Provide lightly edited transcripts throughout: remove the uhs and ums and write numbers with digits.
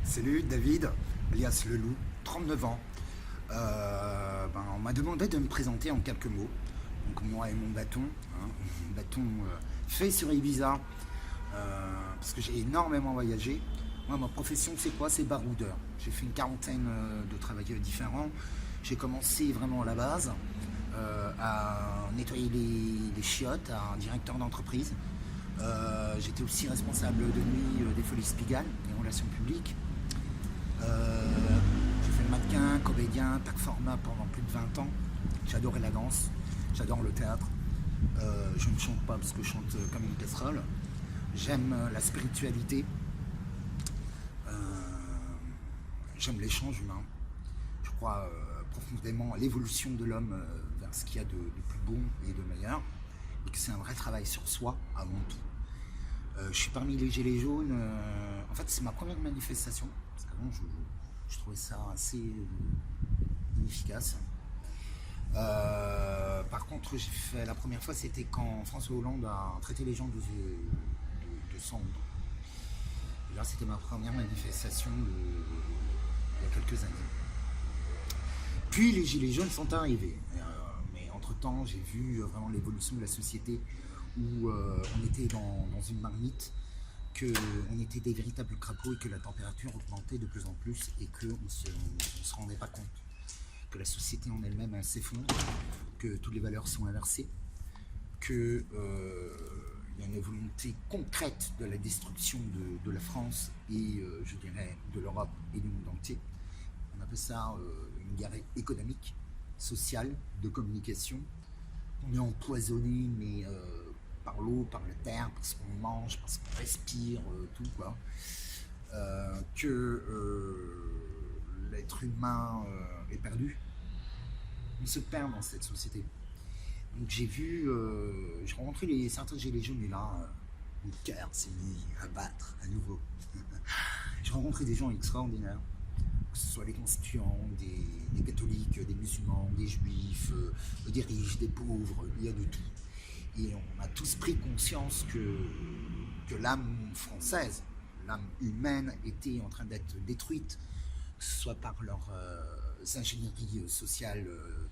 Salut David, alias Le Loup, 39 ans. On m'a demandé de me présenter en quelques mots. Donc moi et mon bâton, mon bâton fait sur Ibiza, parce que j'ai énormément voyagé. Moi, ma profession, c'est quoi? C'est baroudeur. J'ai fait une quarantaine de travailleurs différents. J'ai commencé vraiment à la base, à nettoyer les chiottes, à un directeur d'entreprise. J'étais aussi responsable de nuit des Folies Pigalle, des relations publiques. J'ai fait le mannequin, comédien, performer pendant plus de 20 ans. J'adorais la danse, j'adore le théâtre. Je ne chante pas parce que je chante comme une casserole. J'aime la spiritualité. Euh, J'aime l'échange humain. Je crois profondément à l'évolution de l'homme vers ce qu'il y a de plus bon et de meilleur. Et que c'est un vrai travail sur soi avant tout. Je suis parmi les Gilets jaunes. En fait, c'est ma première manifestation. Parce qu'avant, je trouvais ça assez inefficace. Par contre, j'ai fait la première fois, c'était quand François Hollande a traité les gens de cendres. Et là, c'était ma première manifestation il y a quelques années. Puis les Gilets jaunes sont arrivés. Mais entre-temps, j'ai vu vraiment l'évolution de la société où on était dans une marmite, qu'on était des véritables crapauds et que la température augmentait de plus en plus et qu'on ne se rendait pas compte que la société en elle-même s'effondre, que toutes les valeurs sont inversées, qu'il y a une volonté concrète de la destruction de la France et je dirais de l'Europe et du monde entier. On appelle ça une guerre économique, sociale, de communication. On est empoisonné, mais par l'eau, par la terre, parce qu'on mange, parce qu'on respire, tout quoi. L'être humain est perdu. On se perd dans cette société. Donc j'ai rencontré certains gilets jaunes et là, mon cœur s'est mis à battre à nouveau. J'ai rencontré des gens extraordinaires, que ce soit les constituants, des catholiques, des musulmans, des juifs, des riches, des pauvres, il y a de tout. Et on a tous pris conscience que l'âme française, l'âme humaine était en train d'être détruite, que ce soit par leurs ingénieries sociales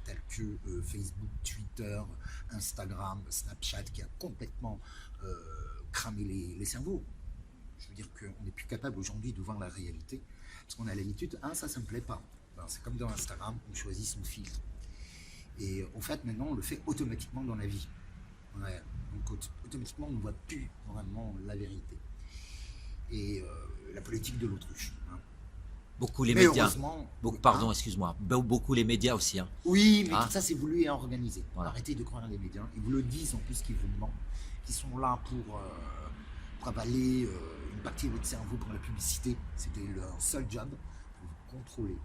telles que Facebook, Twitter, Instagram, Snapchat, qui a complètement cramé les cerveaux. Je veux dire qu'on n'est plus capable aujourd'hui de voir la réalité, parce qu'on a l'habitude, ça me plaît pas. Ben, c'est comme dans Instagram, on choisit son filtre. Et en fait, maintenant, on le fait automatiquement dans la vie. Ouais. Donc automatiquement, on ne voit plus vraiment la vérité. Et la politique de l'autruche. Beaucoup les Mais médias. heureusement, Pardon, excuse-moi. Beaucoup les médias aussi. Hein. oui, mais Hein. tout ça c'est voulu et organisé. Voilà. Arrêtez de croire les médias. Ils vous le disent en plus qu'ils vous mentent, qu'ils sont là pour avaler une partie de votre cerveau pour la publicité. C'était leur seul job pour vous contrôler.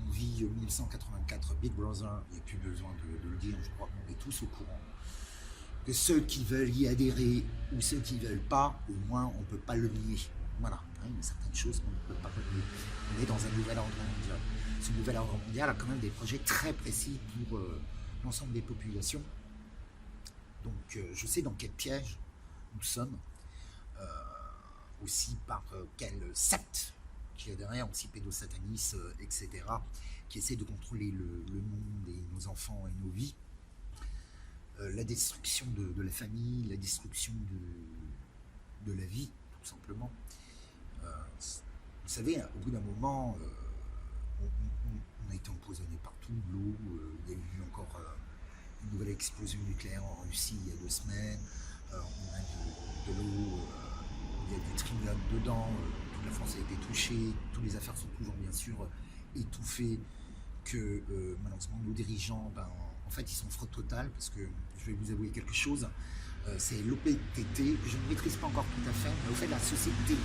On vit 1984, Big Brother, il n'y a plus besoin de le dire, je crois qu'on est tous au courant. Que ceux qui veulent y adhérer ou ceux qui ne veulent pas, au moins on ne peut pas le nier. Voilà, il y a certaines choses qu'on ne peut pas nier. On est dans un nouvel ordre mondial. Ce nouvel ordre mondial a quand même des projets très précis pour l'ensemble des populations. Donc je sais dans quel piège nous sommes, aussi par quelle secte qui est derrière, aussi pédosatanisme, etc., qui essaie de contrôler le monde et nos enfants et nos vies. La destruction de la famille, la destruction de la vie, tout simplement. Vous savez, au bout d'un moment, on a été empoisonné partout, l'eau, il y a eu encore une nouvelle explosion nucléaire en Russie il y a 2 semaines, on a de l'eau, il y a du tritium dedans, toute la France a été touchée, toutes les affaires sont toujours bien sûr étouffées, que malheureusement nos dirigeants, en fait ils sont fraude totale, parce que je vais vous avouer quelque chose, c'est l'OPTT, je ne maîtrise pas encore tout à fait, mais au fait la société de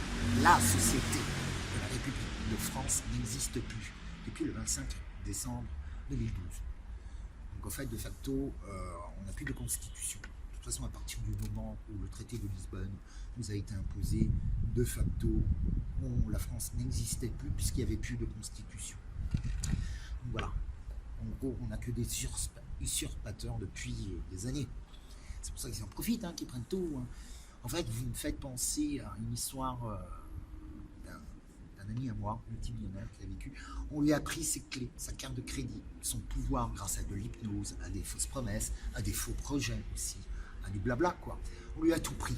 la République de France n'existe plus depuis le 25 décembre 2012. Donc en fait de facto on n'a plus de constitution. De toute façon à partir du moment où le traité de Lisbonne nous a été imposé, de facto la France n'existait plus puisqu'il n'y avait plus de constitution. Donc voilà, en gros on n'a que des usurpateurs depuis des années. C'est pour ça qu'ils en profitent, qu'ils prennent tout. En fait, vous me faites penser à une histoire d'un ami ami à moi, multimillionnaire qui a vécu, on lui a pris ses clés, sa carte de crédit, son pouvoir grâce à de l'hypnose, à des fausses promesses, à des faux projets aussi, à du blabla quoi. On lui a tout pris.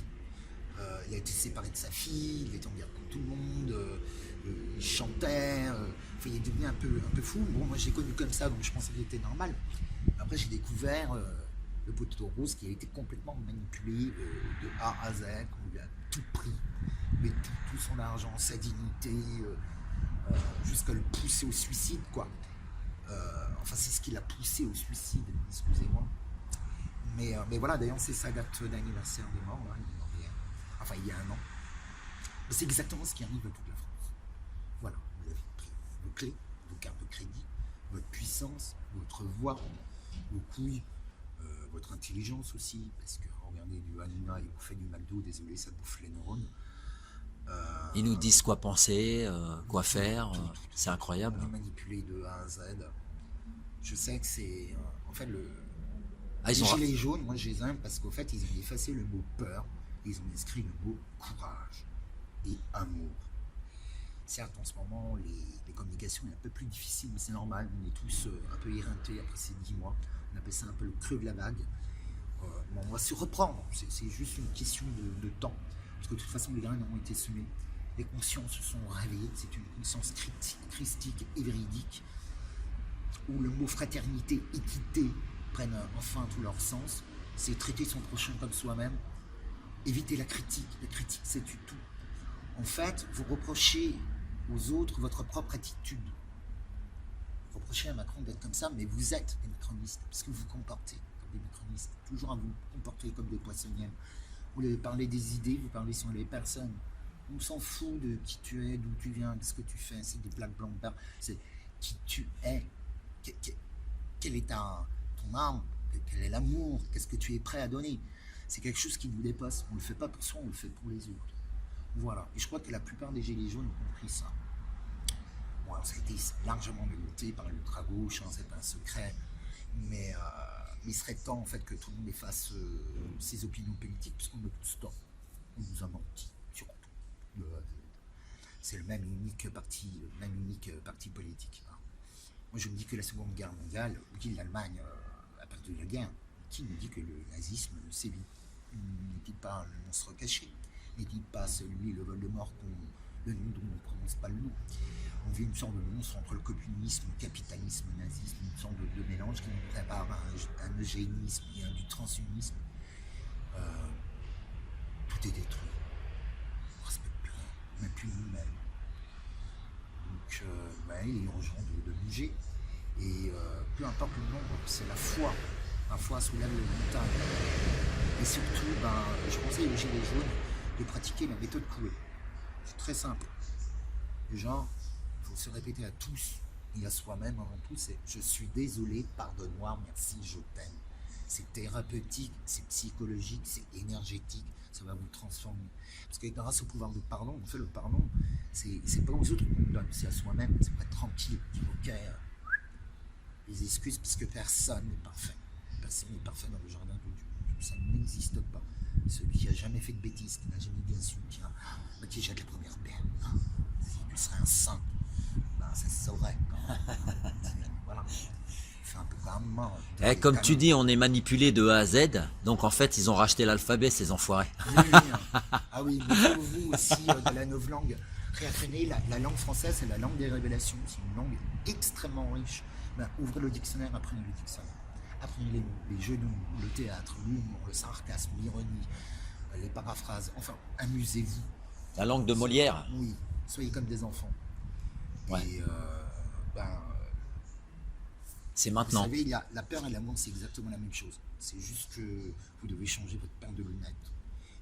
Il a été séparé de sa fille, il était en guerre contre tout le monde, il chantait, enfin, il est devenu un peu fou. Bon, moi je l'ai connu comme ça, donc je pensais qu'il était normal. Après j'ai découvert le poteau rose qui a été complètement manipulé de A à Z, on lui a tout pris, mais tout son argent, sa dignité, jusqu'à le pousser au suicide, quoi. Enfin, c'est ce qui l'a poussé au suicide, excusez-moi. Mais voilà, d'ailleurs, c'est sa date d'anniversaire de mort, là, il est mort hier. Enfin, il y a un an. C'est exactement ce qui arrive à toute la France. Voilà, vous avez pris vos clés, vos cartes de crédit, votre puissance, votre voix, vos couilles, votre intelligence aussi, parce que regardez du Hanouna et vous faites du McDo, désolé, ça bouffe les neurones. Ils nous disent quoi penser, quoi faire. Tout. C'est incroyable. On est manipulé de A à Z. Je sais que c'est... en fait, Ah, ils les ont... gilets jaunes, moi je les aime parce qu'au fait, ils ont effacé le mot peur, et ils ont inscrit le mot courage et amour. Certes, en ce moment, les communications sont un peu plus difficiles, mais c'est normal. On est tous un peu éreintés après ces 10 mois. On appelle ça un peu le creux de la vague. Bon, on va se reprendre. C'est juste une question de temps. Parce que de toute façon, les graines ont été semées. Les consciences se sont réveillées. C'est une conscience christique et véridique. Où le mot fraternité, équité prennent enfin tout leur sens. C'est traiter son prochain comme soi-même. Éviter la critique. La critique, c'est du tout. En fait, vous reprochez aux autres votre propre attitude. Vous reprochez à Macron d'être comme ça, mais vous êtes des macronistes, parce que vous vous comportez comme des macronistes, toujours à vous comporter comme des poissonnières. Vous voulez parler des idées, vous parlez sur les personnes. On s'en fout de qui tu es, d'où tu viens, de ce que tu fais, c'est des blagues blancs, c'est qui tu es, quelle est ton âme, quel est l'amour, qu'est-ce que tu es prêt à donner. C'est quelque chose qui nous dépasse, on ne le fait pas pour soi, on le fait pour les autres. Voilà, et je crois que la plupart des gilets jaunes ont compris ça. Bon, alors ça a été largement démonté par l'ultra-gauche, hein, c'est pas un secret, mais il serait temps en fait que tout le monde efface ses opinions politiques, parce qu'on a tous tort. On nous a menti, surtout. C'est le même unique parti politique. Hein. Moi je me dis que la Seconde Guerre mondiale, oui l'Allemagne a perdu la guerre, qui nous dit que le nazisme sévit? N'est-il pas le monstre caché? N'est-il pas celui, le Voldemort, le nom dont on ne prononce pas le nom? On vit une sorte de monstre entre le communisme, le capitalisme, le nazisme, une sorte de mélange qui nous prépare à un eugénisme et à du transhumanisme. Tout est détruit. On ne respecte plus rien, même plus nous-mêmes. Donc, il est urgent de bouger. Et peu importe le nombre, c'est la foi. La foi soulève les montagnes. Et surtout, je conseille aux gilets jaunes de pratiquer la méthode Coué. C'est très simple. Déjà, il faut se répéter à tous et à soi-même avant tout, c'est « je suis désolé, pardonne-moi, merci, je t'aime ». C'est thérapeutique, c'est psychologique, c'est énergétique, ça va vous transformer. Parce que grâce au pouvoir de pardon, on fait le pardon, c'est pas aux autres qu'on le donne, c'est à soi-même, c'est pour être tranquille, ok, les excuses, parce que personne n'est parfait. Personne n'est parfait dans le jardin de Dieu. Ça n'existe pas. Celui qui n'a jamais fait de bêtises, qui n'a jamais dit insulte, qui jette la première pierre. Si tu serais un saint, ça se saurait. Voilà. Fait un peu quand même. Comme tu dis, on est manipulé de A à Z. Donc en fait, ils ont racheté l'alphabet, ces enfoirés. Oui. Ah oui, mais vous aussi, de la novlangue, réapprenez la langue française, c'est la langue des révélations. C'est une langue extrêmement riche. Ouvrez le dictionnaire, apprenez le dictionnaire. Apprenez les mots, les jeux de mots, le théâtre, l'humour, le sarcasme, l'ironie, les paraphrases. Enfin, amusez-vous. La langue de Molière. Oui, soyez comme des enfants. Ouais. Et c'est maintenant. Vous savez, la peur et l'amour, c'est exactement la même chose. C'est juste que vous devez changer votre paire de lunettes.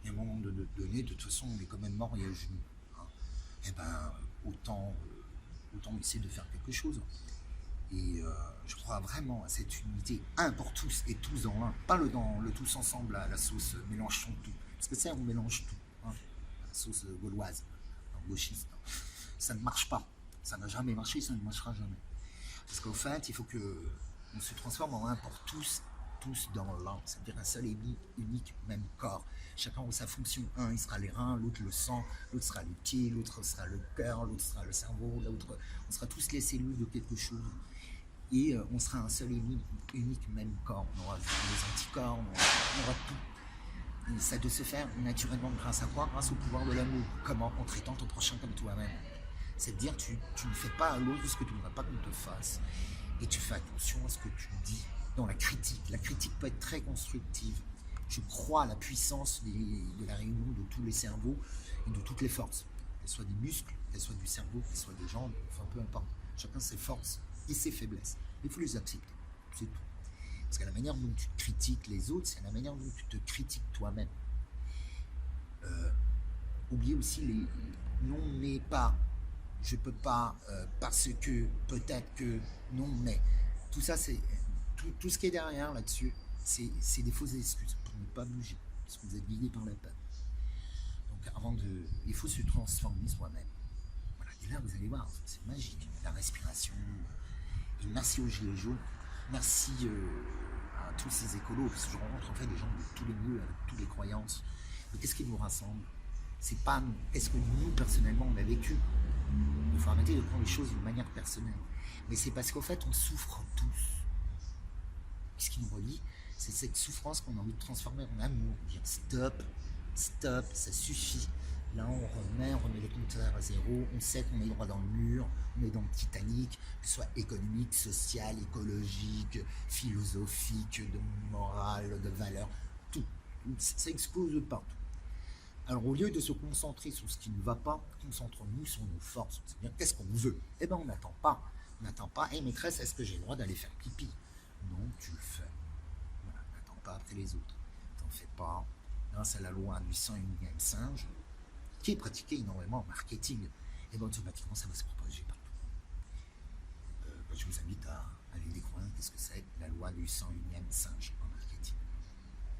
Et à un moment donné, de toute façon, on est quand même mort et à genoux. Hein. Et autant essayer de faire quelque chose. Et je crois vraiment à cette unité, un pour tous et tous dans un, pas dans le tous ensemble à la sauce mélangeons tout. Parce que ça, on mélange tout, hein, la sauce gauloise, gauchiste. Ça ne marche pas, ça n'a jamais marché, ça ne marchera jamais. Parce qu'au fait, il faut qu'on se transforme en un pour tous tous dans l'un, c'est-à-dire un seul et unique même corps. Chacun a sa fonction. Un, il sera les reins, l'autre le sang, l'autre sera les pieds, l'autre sera le cœur, l'autre sera le cerveau, l'autre, on sera tous les cellules de quelque chose. Et on sera un seul et unique même corps. On aura les anticorps, on aura tout. Et ça doit se faire naturellement grâce à quoi? Grâce au pouvoir de l'amour. Comment? En traitant ton prochain comme toi-même. C'est-à-dire tu ne fais pas à l'autre ce que tu ne voudrais pas qu'on te fasse. Et tu fais attention à ce que tu dis dans la critique. La critique peut être très constructive. Je crois à la puissance de la réunion de tous les cerveaux et de toutes les forces. Qu'elles soient des muscles, qu'elles soient du cerveau, qu'elles soient des jambes, enfin peu importe. Chacun ses forces et ses faiblesses. Il faut les accepter. C'est tout. Parce que la manière dont tu critiques les autres, c'est la manière dont tu te critiques toi-même. Oubliez aussi les non mais pas. Je peux pas, parce que, peut-être que, non, mais. Tout ça, c'est. Tout ce qui est derrière là-dessus, c'est des fausses excuses pour ne pas bouger, parce que vous êtes guidé par la peur. Donc, il faut se transformer soi-même. Voilà. Et là, vous allez voir, c'est magique. La respiration. Et merci aux Gilets jaunes. Merci à tous ces écolos, parce que je rencontre en fait des gens de tous les milieux, avec toutes les croyances. Mais qu'est-ce qui nous rassemble? C'est pas nous. Qu'est-ce que nous, personnellement, on a vécu? Il faut arrêter de prendre les choses d'une manière personnelle. Mais c'est parce qu'en fait, on souffre tous. Ce qui nous relie, c'est cette souffrance qu'on a envie de transformer en amour. Dire stop, stop, ça suffit. Là, on remet les compteurs à zéro. On sait qu'on est droit dans le mur, on est dans le Titanic, que ce soit économique, social, écologique, philosophique, de morale, de valeur. Tout. Ça explose partout. Alors au lieu de se concentrer sur ce qui ne va pas, concentrons-nous sur nos forces. C'est-à-dire qu'est-ce qu'on veut? Eh bien on n'attend pas. On n'attend pas. Hé maîtresse, est-ce que j'ai le droit d'aller faire pipi? Non, tu le fais. Voilà, n'attends pas après les autres. T'en fais pas. Grâce à la loi du 101e singe, qui est pratiquée énormément en marketing, et bien automatiquement ça va se propager partout. Je vous invite à aller découvrir qu'est-ce que c'est la loi du 101e singe en marketing.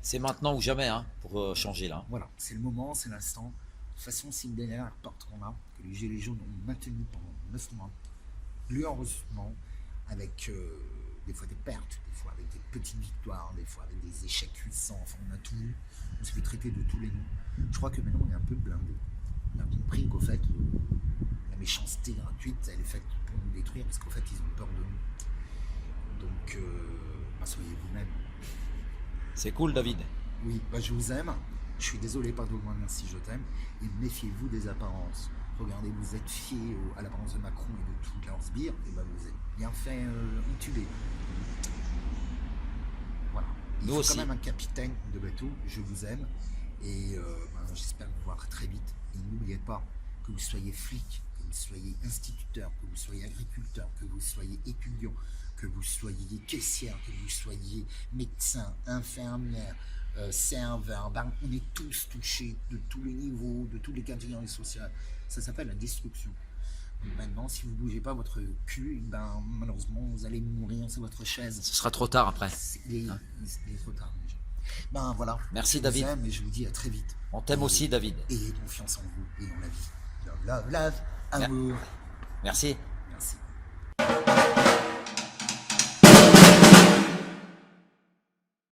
C'est maintenant ou jamais hein, pour changer là. Voilà, c'est le moment, c'est l'instant. De toute façon, c'est une dernière porte qu'on a, que les Gilets jaunes ont maintenu pendant 9 mois, glorieusement, avec des fois des pertes, des fois avec des petites victoires, des fois avec des échecs puissants. Enfin, on a tout eu, on s'est fait traiter de tous les noms. Je crois que maintenant, on est un peu blindé. On a compris qu'au fait, la méchanceté gratuite, elle est faite pour nous détruire, parce qu'au fait, ils ont peur de nous. Donc, soyez vous-même. C'est cool, David. Oui, je vous aime. Je suis désolé, pardon-moi, merci, je t'aime. Et méfiez-vous des apparences. Regardez, vous êtes fiers à l'apparence de Macron et de toutes leurs sbires, et vous êtes bien fait entuber. Voilà. Il faut quand même un capitaine de bateau. Je vous aime. Et j'espère vous voir très vite. Et n'oubliez pas que vous soyez flic, que vous soyez instituteur, que vous soyez agriculteur, que vous soyez étudiant, que vous soyez caissière, que vous soyez médecin, infirmière, serveur, on est tous touchés de tous les niveaux, de toutes les catégories sociales. Ça s'appelle la destruction. Donc maintenant, si vous ne bougez pas votre cul, malheureusement, vous allez mourir sur votre chaise. Ce sera trop tard après. Il est trop tard déjà. Voilà. Merci David. Je vous aime et je vous dis à très vite. On t'aime aussi David. Et confiance en vous et en la vie. Love, love, love, amour. Merci.